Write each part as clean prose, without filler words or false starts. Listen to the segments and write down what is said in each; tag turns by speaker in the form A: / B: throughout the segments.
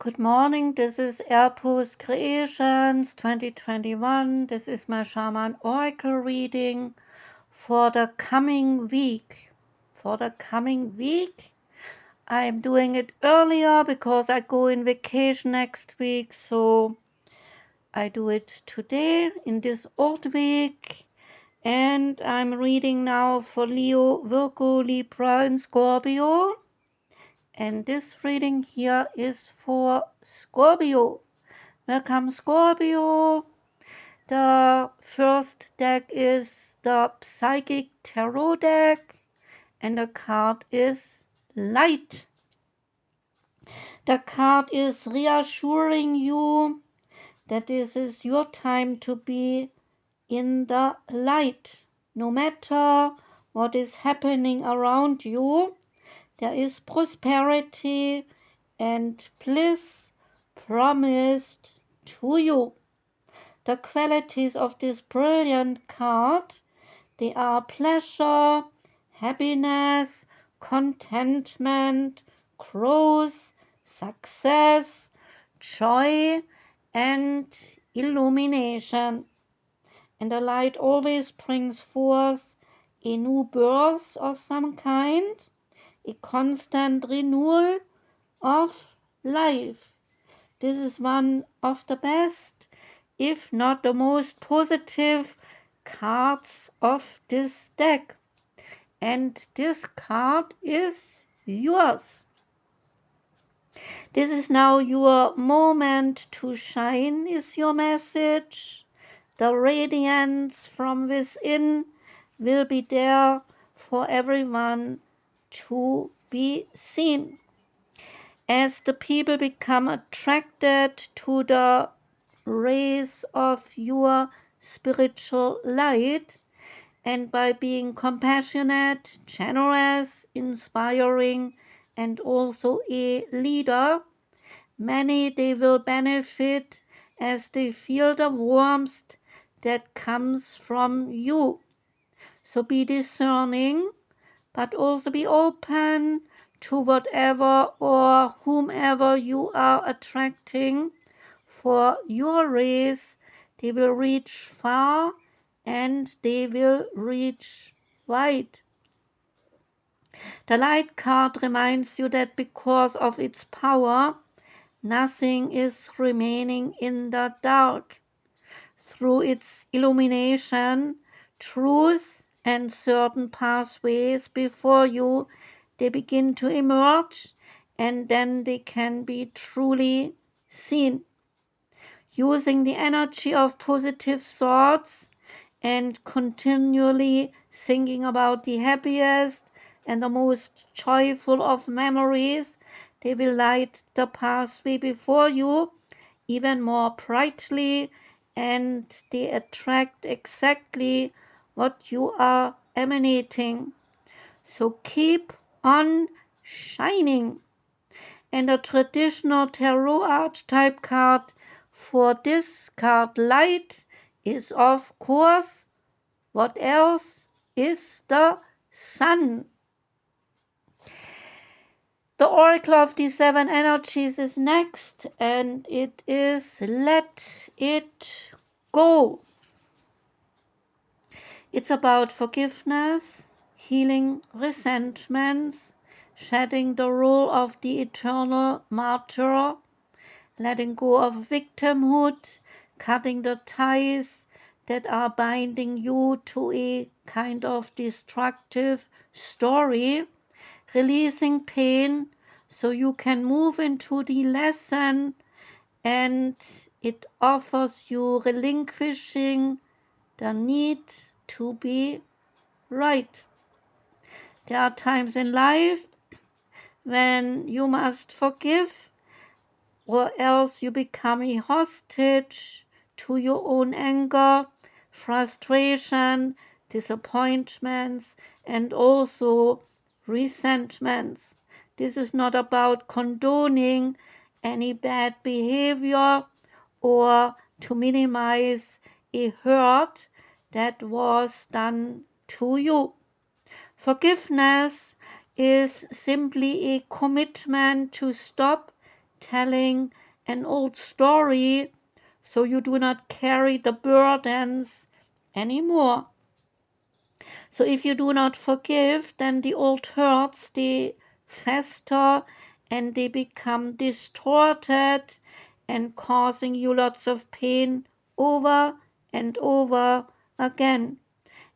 A: Good morning, this is Airpost Creations 2021. This is my Shaman Oracle reading for the coming week. I'm doing it earlier because I go in vacation next week, so I do it today in this old week. And I'm reading now for Leo, Virgo, Libra, and Scorpio. And this reading here is for Scorpio. Welcome, Scorpio. The first deck is the Psychic Tarot deck, and the card is Light. The card is reassuring you that this is your time to be in the light. No matter what is happening around you, there is prosperity and bliss promised to you. The qualities of this brilliant card, they are pleasure, happiness, contentment, growth, success, joy, and illumination. And the light always brings forth a new birth of some kind, a constant renewal of life. This is one of the best, if not the most positive cards of this deck. And this card is yours. This is now your moment to shine, is your message. The radiance from within will be there for everyone to be seen. As the people become attracted to the rays of your spiritual light, and by being compassionate, generous, inspiring, and also a leader, many they will benefit as they feel the warmth that comes from you. So be discerning, but also be open to whatever or whomever you are attracting. For your race, they will reach far and they will reach wide. The light card reminds you that because of its power, nothing is remaining in the dark. Through its illumination, truth and certain pathways before you, they begin to emerge, and then they can be truly seen. Using the energy of positive thoughts and continually thinking about the happiest and the most joyful of memories, they will light the pathway before you even more brightly, and they attract exactly what you are emanating. So keep on shining. And the traditional tarot archetype card for this card light is, of course, what else is the sun. The Oracle of the Seven Energies is next, and it is Let It Go. It's about forgiveness, healing resentments, shedding the role of the eternal martyr, letting go of victimhood, cutting the ties that are binding you to a kind of destructive story, releasing pain so you can move into the lesson, and it offers you relinquishing the need to be right. There are times in life when you must forgive, or else you become a hostage to your own anger, frustration, disappointments, and also resentments. This is not about condoning any bad behavior or to minimize a hurt that was done to you. Forgiveness is simply a commitment to stop telling an old story so you do not carry the burdens anymore. So if you do not forgive, then the old hurts, they fester and they become distorted and causing you lots of pain over and over again.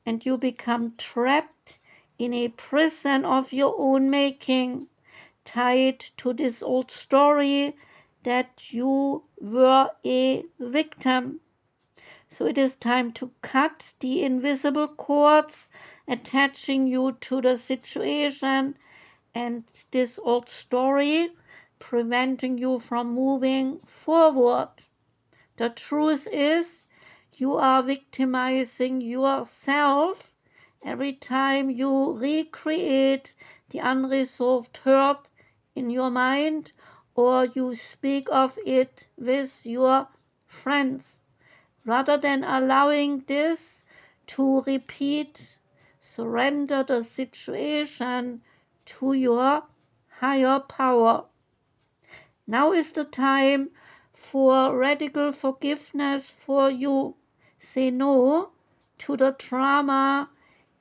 A: And you become trapped in a prison of your own making, tied to this old story that you were a victim. So it is time to cut the invisible cords attaching you to the situation and this old story, preventing you from moving forward. The truth is, you are victimizing yourself every time you recreate the unresolved hurt in your mind or you speak of it with your friends. Rather than allowing this to repeat, surrender the situation to your higher power. Now is the time for radical forgiveness for you. Say no to the trauma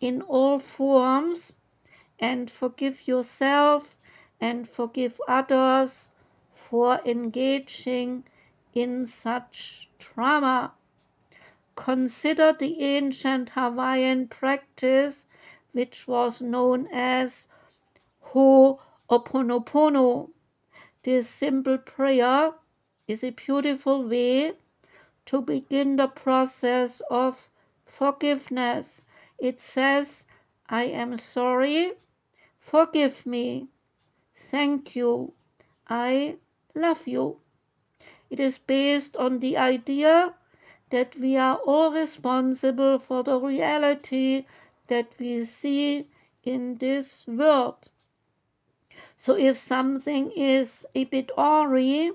A: in all forms and forgive yourself and forgive others for engaging in such trauma. Consider the ancient Hawaiian practice which was known as Ho'oponopono. This simple prayer is a beautiful way to begin the process of forgiveness. It says, I am sorry, forgive me, thank you, I love you. It is based on the idea that we are all responsible for the reality that we see in this world. So if something is a bit awry,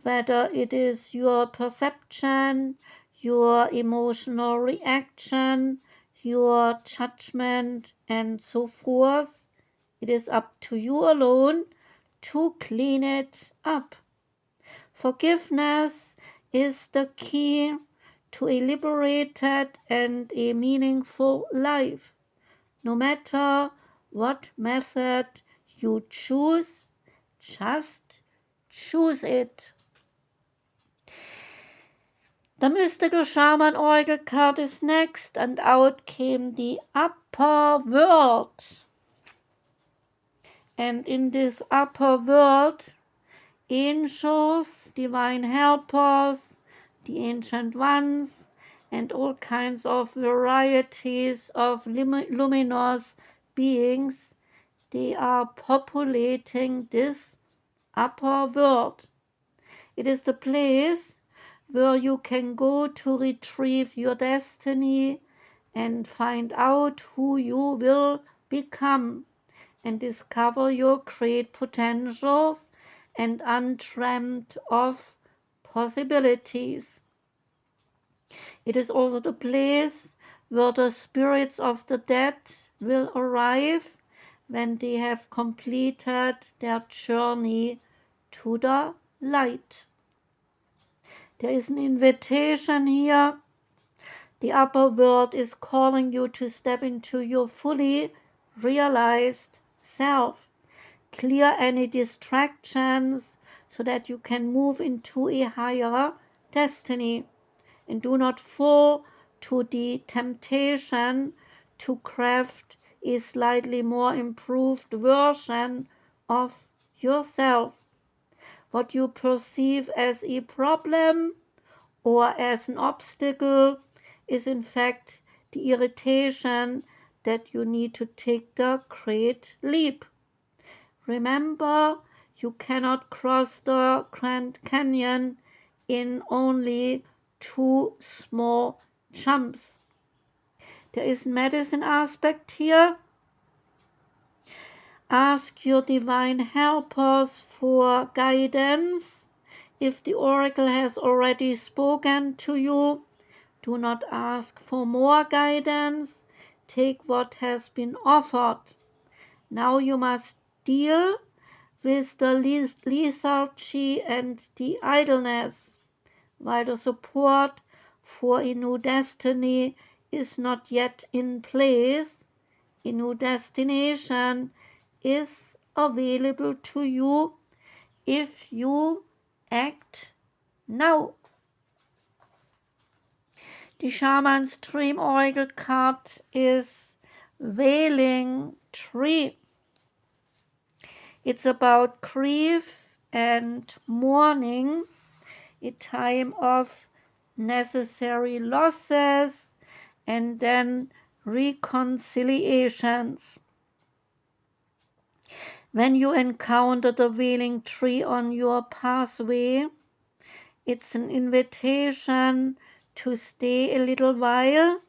A: whether it is your perception, your emotional reaction, your judgment, and so forth, it is up to you alone to clean it up. Forgiveness is the key to a liberated and a meaningful life. No matter what method you choose, just choose it. The mystical shaman oracle card is next, and out came the upper world. And in this upper world, angels, divine helpers, the ancient ones, and all kinds of varieties of luminous beings, they are populating this upper world. It is the place where you can go to retrieve your destiny and find out who you will become and discover your great potentials and undreamt of possibilities. It is also the place where the spirits of the dead will arrive when they have completed their journey to the light. There is an invitation here. The upper world is calling you to step into your fully realized self. Clear any distractions so that you can move into a higher destiny. And do not fall to the temptation to craft a slightly more improved version of yourself. What you perceive as a problem or as an obstacle is in fact the irritation that you need to take the great leap. Remember, you cannot cross the Grand Canyon in only 2 small jumps. There is medicine aspect here. Ask your divine helpers for guidance. If the oracle has already spoken to you, do not ask for more guidance. Take what has been offered. Now you must deal with the lethargy and the idleness, while the support for a new destiny is not yet in place. A new destination is available to you if you act now. The Shaman's Dream Oracle card is Wailing Tree. It's about grief and mourning, a time of necessary losses and then reconciliations. When you encounter the wailing tree on your pathway, it's an invitation to stay a little while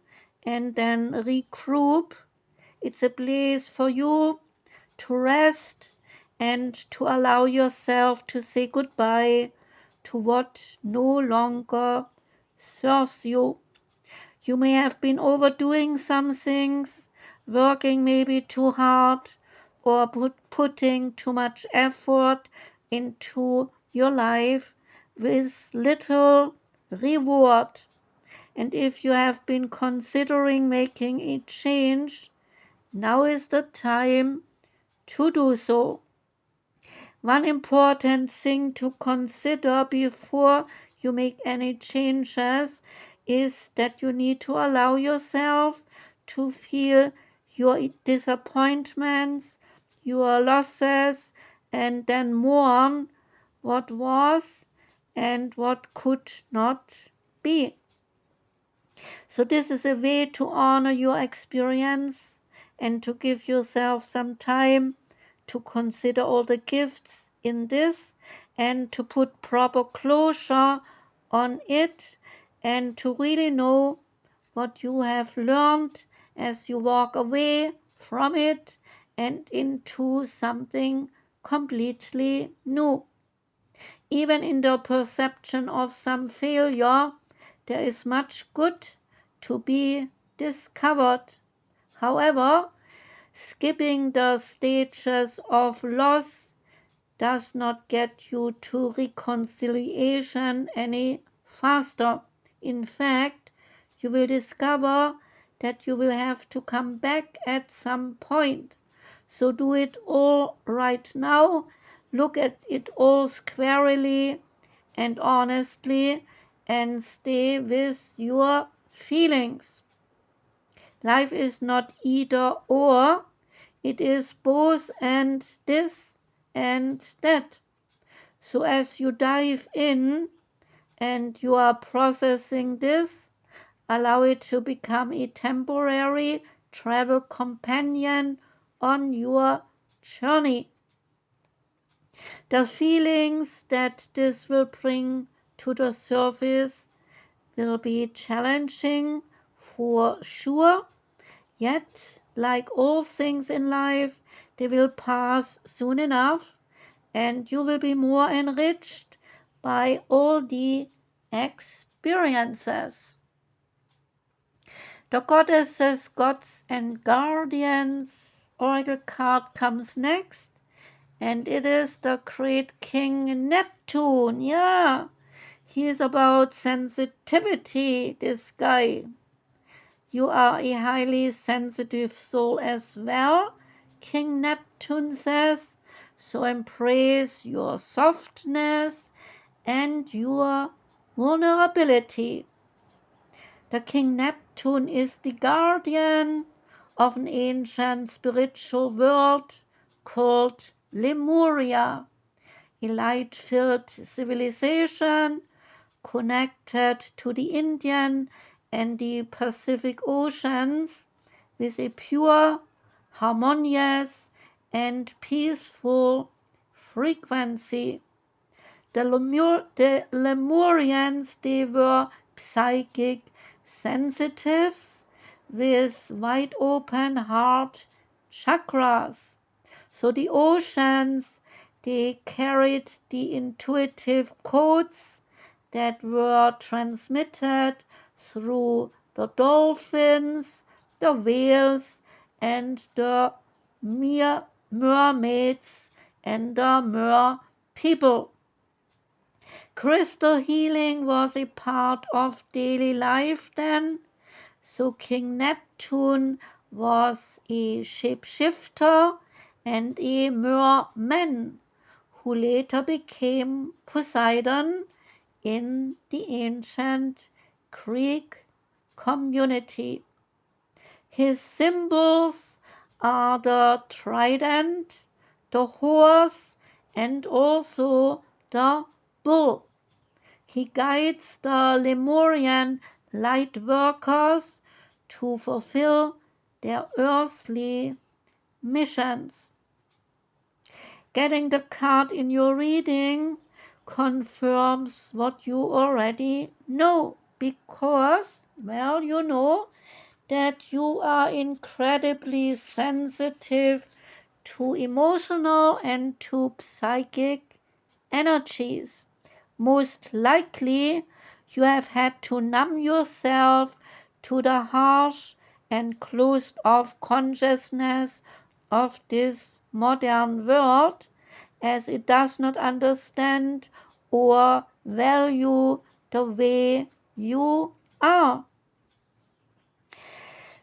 A: and then regroup. It's a place for you to rest and to allow yourself to say goodbye to what no longer serves you. You may have been overdoing some things, working maybe too hard, or putting too much effort into your life with little reward. And if you have been considering making a change, now is the time to do so. One important thing to consider before you make any changes is that you need to allow yourself to feel your disappointments, your losses, and then mourn what was and what could not be. So this is a way to honor your experience and to give yourself some time to consider all the gifts in this and to put proper closure on it and to really know what you have learned as you walk away from it and into something completely new. Even in the perception of some failure, there is much good to be discovered. However, skipping the stages of loss does not get you to reconciliation any faster. In fact, you will discover that you will have to come back at some point. So do it all right now. Look at it all squarely and honestly and stay with your feelings. Life is not either or, it is both and this and that. So as you dive in and you are processing this, allow it to become a temporary travel companion on your journey. The feelings that this will bring to the surface will be challenging for sure, yet, like all things in life, they will pass soon enough and you will be more enriched by all the experiences. The goddesses, gods, and guardians oracle card comes next, and it is the great King Neptune. Yeah, he is about sensitivity, this guy. You are a highly sensitive soul as well, King Neptune says, so embrace your softness and your vulnerability. The King Neptune is the guardian of an ancient spiritual world called Lemuria, a light-filled civilization connected to the Indian and the Pacific Oceans with a pure, harmonious, and peaceful frequency. The Lemurians, they were psychic sensitives with wide open heart chakras. So the oceans, they carried the intuitive codes that were transmitted through the dolphins, the whales, and the mermaids and the Mer people. Crystal healing was a part of daily life then, so King Neptune was a shapeshifter and a merman who later became Poseidon in the ancient Greek community. His symbols are the trident, the horse, and also the bull. He guides the Lemurian light workers to fulfill their earthly missions. Getting the card in your reading confirms what you already know because, well, you know that you are incredibly sensitive to emotional and to psychic energies. Most likely, you have had to numb yourself to the harsh and closed off consciousness of this modern world as it does not understand or value the way you are.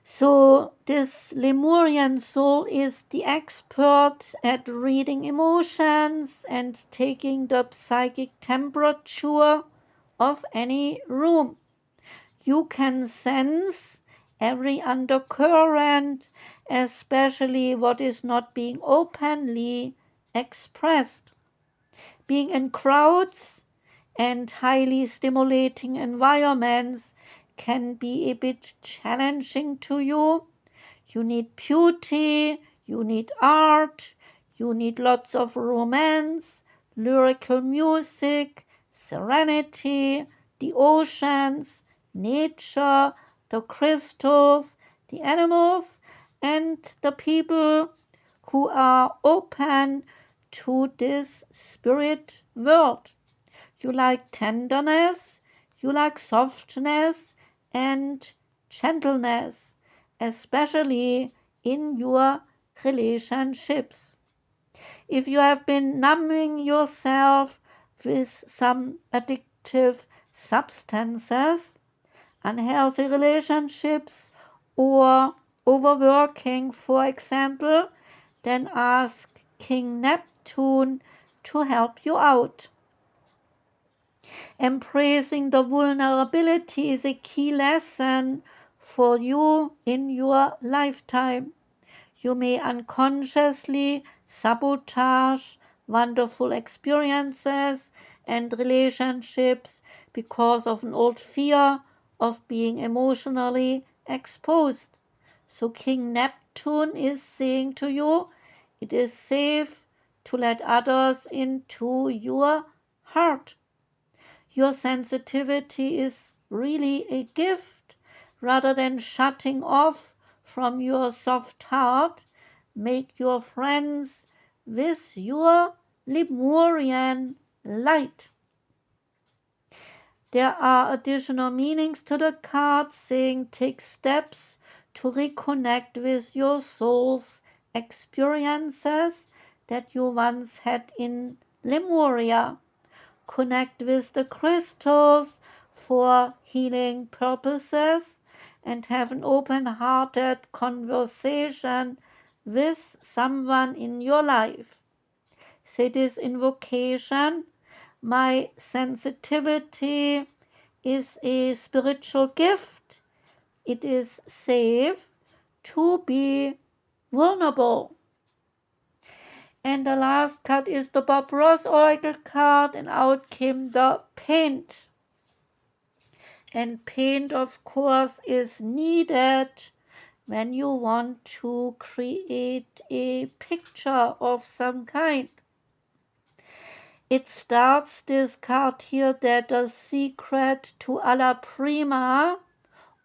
A: So, this Lemurian soul is the expert at reading emotions and taking the psychic temperature of any room. You can sense every undercurrent, especially what is not being openly expressed. Being in crowds and highly stimulating environments can be a bit challenging to you. You need beauty, you need art, you need lots of romance, lyrical music, serenity, the oceans, nature, the crystals, the animals, and the people who are open to this spirit world. You like tenderness, you like softness and gentleness, especially in your relationships. If you have been numbing yourself with some addictive substances, unhealthy relationships, or overworking, for example, then ask King Neptune to help you out. Embracing the vulnerability is a key lesson for you in your lifetime. You may unconsciously sabotage wonderful experiences and relationships because of an old fear of being emotionally exposed. So, King Neptune is saying to you, it is safe to let others into your heart. Your sensitivity is really a gift. Rather than shutting off from your soft heart, make your friends with your Lemurian light. There are additional meanings to the card saying take steps to reconnect with your soul's experiences that you once had in Lemuria. Connect with the crystals for healing purposes, and have an open hearted conversation with someone in your life. Say this invocation: my sensitivity is a spiritual gift. It is safe to be vulnerable. And the last card is the Bob Ross Oracle card, and out came the paint. And paint, of course, is needed when you want to create a picture of some kind. It starts this card here that the secret to alla prima,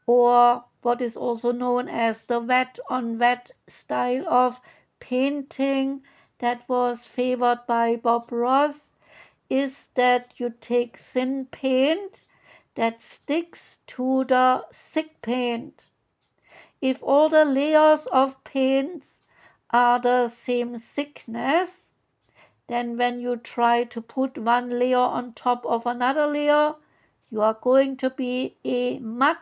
A: or what is also known as the wet on wet style of painting that was favored by Bob Ross, is that you take thin paint that sticks to the thick paint. If all the layers of paints are the same thickness, Then when you try to put one layer on top of another layer, you are going to be a mud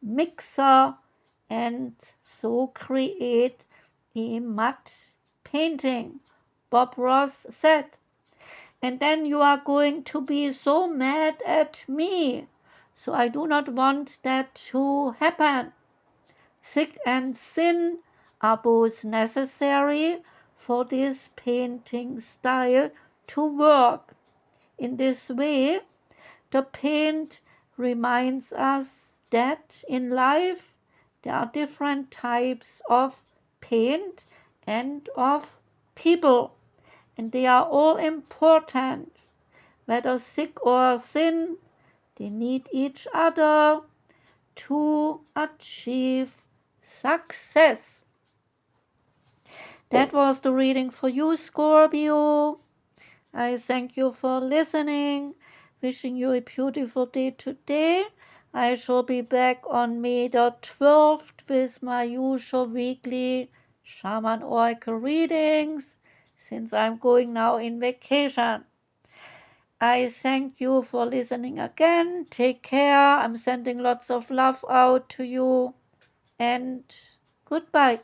A: mixer and so create a mud painting, Bob Ross said. And then you are going to be so mad at me. So I do not want that to happen. Thick and thin are both necessary for this painting style to work. In this way, the paint reminds us that in life there are different types of paint and of people, and they are all important. Whether thick or thin, they need each other to achieve success. That was the reading for you, Scorpio. I thank you for listening. Wishing you a beautiful day today. I shall be back on May the 12th with my usual weekly Shaman Oracle readings, since I'm going now in vacation. I thank you for listening again. Take care. I'm sending lots of love out to you. And goodbye.